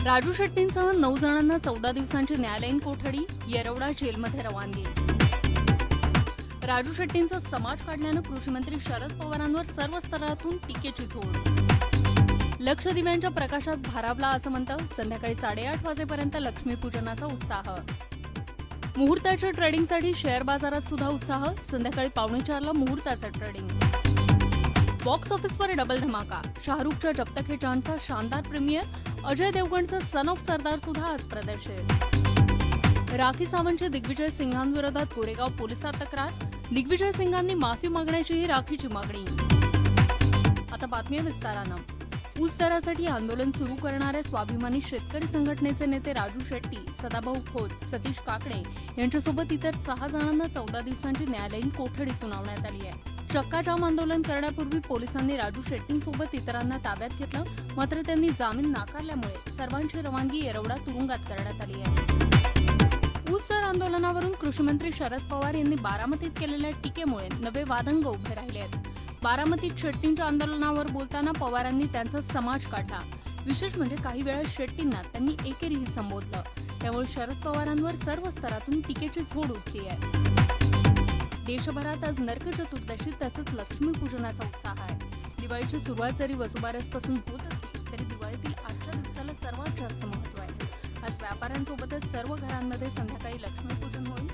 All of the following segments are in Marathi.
राजू शेट्टींसह 9 जणांना 14 दिवसांची न्यायालयीन कोठडी, येरवडा जेलमध्ये रवानगी। राजू शेट्टींचा समाज काढल्यानं कृषीमंत्री शरद पवारांवर सर्व स्तरातून टीकेची झोड। लक्षदिव्यांच्या प्रकाशात भारावला असं म्हणतं। संध्याकाळी 8:30 वाजेपर्यंत लक्ष्मीपूजनाचा उत्साह। मुहूर्ताच्या ट्रेडिंगसाठी शेअर बाजारात सुद्धा उत्साह। संध्याकाळी 3:45ला मुहूर्ताचं ट्रेडिंग। बॉक्स ऑफिसवर डबल धमाका। शाहरुखच्या जब तक है जानचा शानदार प्रीमियर। अजय देवगणचं सन ऑफ सरदार सुद्धा आज प्रदर्शित। राखी सावंतची दिग्विजय सिंगांविरोधात गोरेगाव पोलिसात तक्रार। दिग्विजय सिंगांनी माफी मागण्याचीही राखीची मागणी। आता बातमी विस्तारानं। ऊस दरासाठी आंदोलन सुरू करणाऱ्या स्वाभिमानी शेतकरी संघटनेचे नेते राजू शेट्टी, सदाभाऊ खोत, सतीश काकडे यांच्यासोबत इतर 6 जणांना 14 दिवसांची न्यायालयीन कोठडी सुनावण्यात आली आहे। चक्काजाम आंदोलन करण्यापूर्वी पोलिसांनी राजू शेट्टींसोबत इतरांना ताब्यात घेतलं, मात्र त्यांनी जामीन नाकारल्यामुळे सर्वांची रवानगी येरवडा तुरुंगात करण्यात आली आहे। ऊस दर आंदोलनावरून कृषीमंत्री शरद पवार यांनी बारामतीत केलेल्या टीकेमुळे नवे वादंग उभे राहिले आहेत। बारामतीत शेट्टींच्या आंदोलनावर बोलताना पवारांनी त्यांचा समाज काढला। विशेष म्हणजे काही वेळा शेट्टींना त्यांनी एकेरीही संबोधलं। त्यामुळे शरद पवारांवर सर्व स्तरातून टीकेची झोड उठली आहे। देशभरात आज नरक चतुर्दशी तसंच लक्ष्मीपूजनाचा उत्साह आहे। दिवाळीची सुरुवात जरी वसुबारसपासून होत असली तरी दिवाळीतील आजच्या दिवसाला सर्वात जास्त महत्त्व आहे। आज व्यापाऱ्यांसोबतच सर्व घरांमध्ये संध्याकाळी लक्ष्मीपूजन होईल।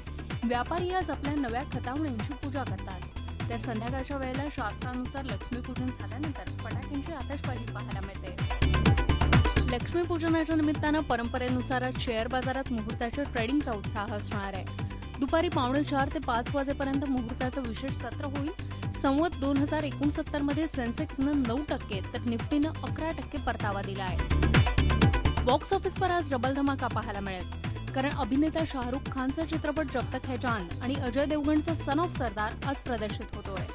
व्यापारी आज आपल्या नव्या खतावण्यांची पूजा करतात, तर संध्याकाळच्या वेळेला शास्त्रानुसार लक्ष्मीपूजन झाल्यानंतर फटाक्यांची आतषबाजी पाहायला मिळते। लक्ष्मीपूजनाच्या निमित्तानं परंपरेनुसार आज शेअर बाजारात मुहूर्ताच्या ट्रेडिंगचा उत्साह असणार आहे। दुपारी 4:45 ते 5 वाजेपर्यंत मुहूर्ताचं विशेष सत्र होईल। संवत 2069 मध्ये सेन्सेक्सनं 9% तर निफ्टीनं 11% परतावा दिला आहे। बॉक्स ऑफिसवर आज डबल धमाका पाहायला मिळेल, कारण अभिनेता शाहरुख खानचा चित्रपट जब तक है जान आणि अजय देवगणचा सन ऑफ सरदार आज प्रदर्शित होतोय।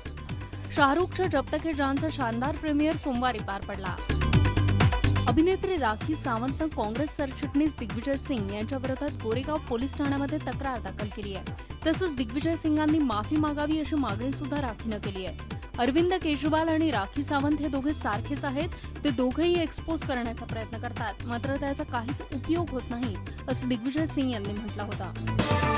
शाहरुखच्या जब तक है जानचा शानदार प्रीमियर सोमवारी पार पडला। अभिनेत्री राखी सावंतनं काँग्रेस सरचिटणीस दिग्विजय सिंग यांच्या विरोधात गोरेगाव पोलीस ठाण्यामध्ये तक्रार दाखल केली आहे। तसंच दिग्विजय सिंगांनी माफी मागावी अशी मागणी सुद्धा राखीनं केली आहे। अरविंद केजरीवाल आणि राखी सावंत हे दोघे सारखेच आहेत। ते दोघेही एक्सपोज करण्याचा प्रयत्न करतात, मात्र त्याचा काहीच उपयोग होत नाही असं दिग्विजय सिंग यांनी म्हटलं होतं।